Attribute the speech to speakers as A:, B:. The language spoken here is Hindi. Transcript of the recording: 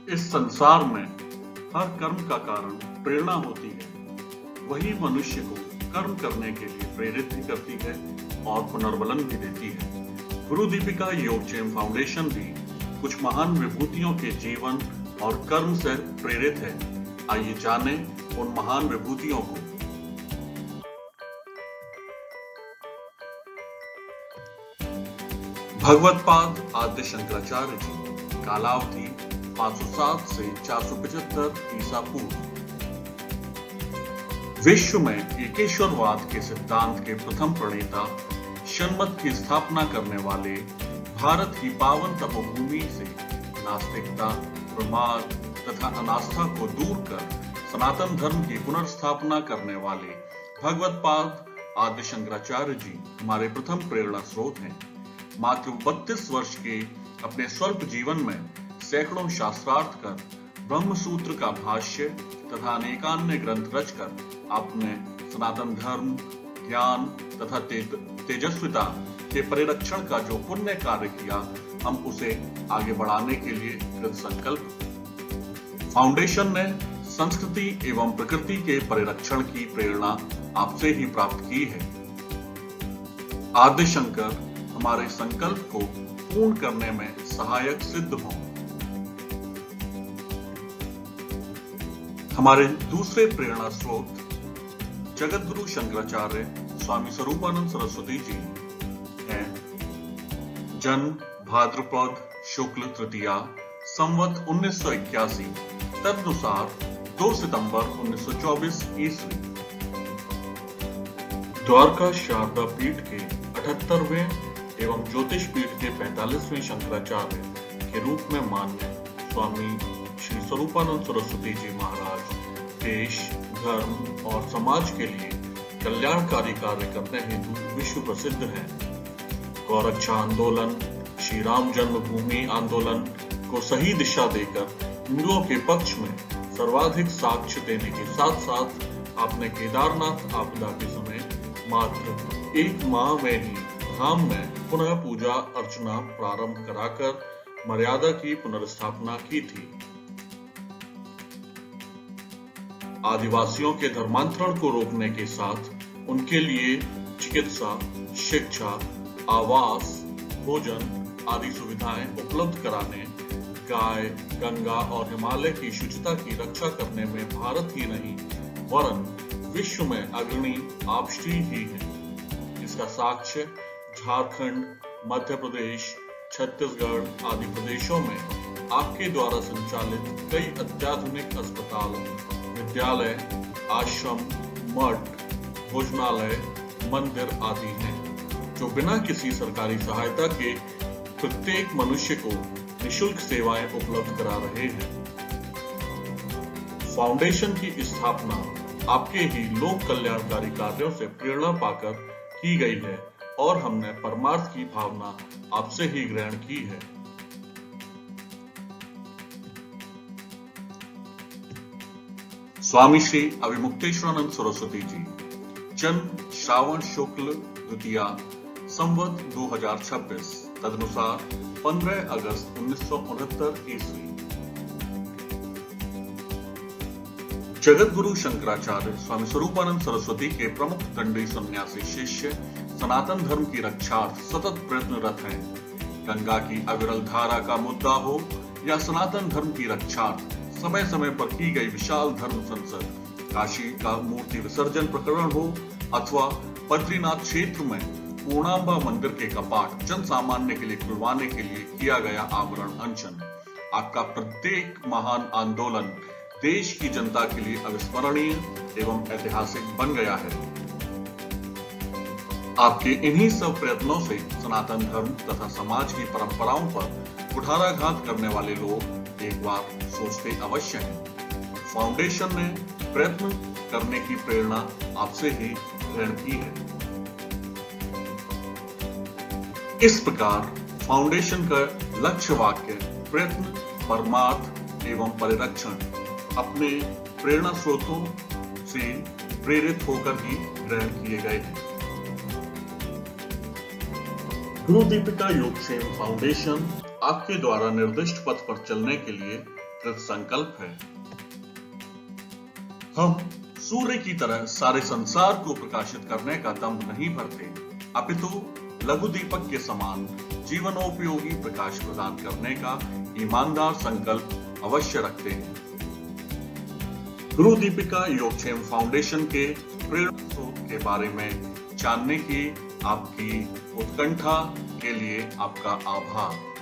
A: इस संसार में हर कर्म का कारण प्रेरणा होती है। वही मनुष्य को कर्म करने के लिए प्रेरित भी करती है और पुनर्बलन भी देती है। गुरु दीपिका योगक्षेम फाउंडेशन भी कुछ महान विभूतियों के जीवन और कर्म से प्रेरित है। आइए जानें उन महान विभूतियों को। भगवत्पाद आद्य शंकराचार्य जी, कालावधि 507 से 475 ईसा पूर्व। विश्व में एकेश्वरवाद के सिद्धांत के प्रथम प्रणेता, शनमत की स्थापना करने वाले, भारत की पावन तपोभूमि से नास्तिकता, प्रमाद तथा अनास्था को दूर कर सनातन धर्म की पुनर्स्थापना करने वाले भगवत्पाद आद्य शंकराचार्य जी हमारे प्रथम प्रेरणा स्रोत हैं। मात्र 32 वर्ष के अपने स्वल्प जीवन में सैकड़ों शास्त्रार्थ कर, ब्रह्म सूत्र का भाष्य तथा अनेकान्य ग्रंथ रचकर आपने सनातन धर्म, ज्ञान तथा तेजस्विता के परिरक्षण का जो पुण्य कार्य किया, हम उसे आगे बढ़ाने के लिए कृत संकल्प। फाउंडेशन ने संस्कृति एवं प्रकृति के परिरक्षण की प्रेरणा आपसे ही प्राप्त की है। आद्य शंकर हमारे संकल्प को पूर्ण करने में सहायक सिद्ध हों। हमारे दूसरे प्रेरणा स्रोत जगतगुरु शंकराचार्य स्वामी स्वरूपानंद सरस्वती जी हैं। जन्म भाद्रपद शुक्ल तृतीया संवत 1981, तदनुसार 2 सितंबर 1924 ईस्वी। द्वारका शारदा पीठ के 78वें एवं ज्योतिष पीठ के 45वें शंकराचार्य के रूप में मान्य स्वामी श्री स्वरूपानंद सरस्वती जी महाराज देश, धर्म और समाज के लिए कल्याणकारी कार्य करने हेतु विश्व प्रसिद्ध हैं। गौरक्षा आंदोलन, श्री राम जन्मभूमि आंदोलन को सही दिशा देकर हिंदुओं के पक्ष में सर्वाधिक साक्ष्य देने के साथ साथ आपने केदारनाथ आपदा के समय मात्र 1 माह में ही धाम में पुनः पूजा अर्चना प्रारंभ कराकर मर्यादा की पुनर्स्थापना की थी। आदिवासियों के धर्मांतरण को रोकने के साथ उनके लिए चिकित्सा, शिक्षा, आवास, भोजन आदि सुविधाएं उपलब्ध कराने, गाय, गंगा और हिमालय की शुचिता की रक्षा करने में भारत ही नहीं वरन विश्व में अग्रणी आप श्री ही हैं। इसका साक्ष्य झारखंड, मध्य प्रदेश, छत्तीसगढ़ आदि प्रदेशों में आपके द्वारा संचालित कई अत्याधुनिक अस्पताल, विद्यालय, आश्रम, मठ, भोजनालय, मंदिर आदि हैं, जो बिना किसी सरकारी सहायता के प्रत्येक मनुष्य को निःशुल्क सेवाएं उपलब्ध करा रहे हैं। फाउंडेशन की स्थापना आपके ही लोक कल्याणकारी कार्यों से प्रेरणा पाकर की गई है और हमने परमार्थ की भावना आपसे ही ग्रहण की है। स्वामी श्री अभिमुक्तेश्वरानंद सरस्वती जी, जन्म श्रावण शुक्ल द्वितीया संवत 2026, तदनुसार 15 अगस्त 1969 ईस्वी। जगतगुरु शंकराचार्य स्वामी स्वरूपानंद सरस्वती के प्रमुख दंडी सन्यासी शिष्य सनातन धर्म की रक्षार्थ सतत प्रयत्नरत हैं। गंगा की अविरल धारा का मुद्दा हो या सनातन धर्म की रक्षार्थ समय समय पर की गई विशाल धर्म संसद, काशी का मूर्ति विसर्जन प्रकरण हो अथवा बद्रीनाथ क्षेत्र में पूर्णांबा मंदिर के कपाट जन सामान्य के लिए खुलवाने के लिए किया गया आमरण अनशन, आपका प्रत्येक महान आंदोलन देश की जनता के लिए अविस्मरणीय एवं ऐतिहासिक बन गया है। आपके इन्हीं सब प्रयत्नों से सनातन धर्म तथा समाज की परंपराओं पर कुठाराघात करने वाले लोग एक बार सोचते अवश्य हैं। फाउंडेशन ने प्रयत्न करने की प्रेरणा आपसे ही ग्रहण की है। इस प्रकार फाउंडेशन का लक्ष्य वाक्य प्रयत्न, परमार्थ एवं परिरक्षण अपने प्रेरणा स्रोतों से प्रेरित होकर ही ग्रहण किए गए हैं। गुरु दीपिका योगक्षेम फाउंडेशन आपके द्वारा निर्दिष्ट पथ पर चलने के लिए कृत संकल्प है। हम सूर्य की तरह सारे संसार को प्रकाशित करने का दम नहीं भरते, अपितु लघु दीपक के समान जीवनोपयोगी प्रकाश प्रदान करने का ईमानदार संकल्प अवश्य रखते हैं। गुरु दीपिका योगक्षेम फाउंडेशन के प्रेरणा स्रोत के बारे में जानने की आपकी उत्कंठा के लिए आपका आभार।